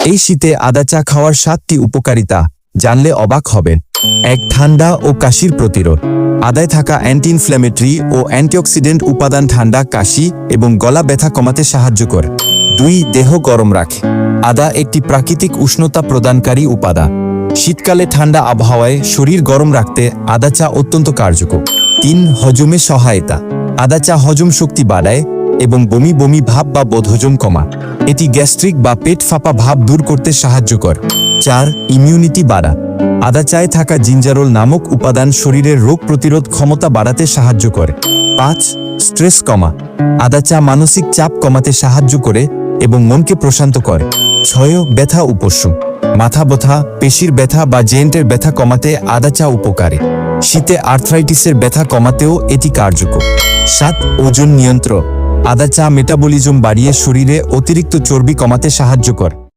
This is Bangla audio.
এই শীতে আদা চা খাওয়ার 7টি উপকারিতা জানলে অবাক হবেন। 1. ঠান্ডা ও কাশির প্রতিরোধ। আদায় থাকা অ্যান্টি ইনফ্ল্যামেটরি ও অ্যান্টিঅক্সিডেন্ট উপাদান ঠান্ডা, কাশি এবং গলা ব্যথা কমাতে সাহায্য করে। 2. দেহ গরম রাখে। আদা একটি প্রাকৃতিক উষ্ণতা প্রদানকারী উপাদান। শীতকালে ঠান্ডা আবহাওয়ায় শরীর গরম রাখতে আদা চা অত্যন্ত কার্যকর। 3. হজমে সহায়তা। আদা চা হজম শক্তি বাড়ায় এবং বমি বমি ভাব বা বদহজম কমায়। এটি গ্যাস্ট্রিক বা পেট ফাঁপা ভাব দূর করতে সাহায্য করে। 4. ইমিউনিটি বাড়া। আদা চায়ে থাকা জিঞ্জারোল নামক উপাদান শরীরের রোগ প্রতিরোধ ক্ষমতা বাড়াতে সাহায্য করে। 5. স্ট্রেস কমা। আদা চা মানসিক চাপ কমাতে সাহায্য করে এবং মনকে প্রশান্ত করে। 6. ব্যথা উপশম। মাথা ব্যথা, পেশির ব্যথা বা জয়েন্টের ব্যথা কমাতে আদা চা উপকারী। শীতে আর্থ্রাইটিসের ব্যথা কমাতেও এটি কার্যকর। 7. ওজন নিয়ন্ত্রণ। আদা চা মেটাবলিজম বাড়িয়ে শরীরে অতিরিক্ত চর্বি কমাতে সাহায্য করে।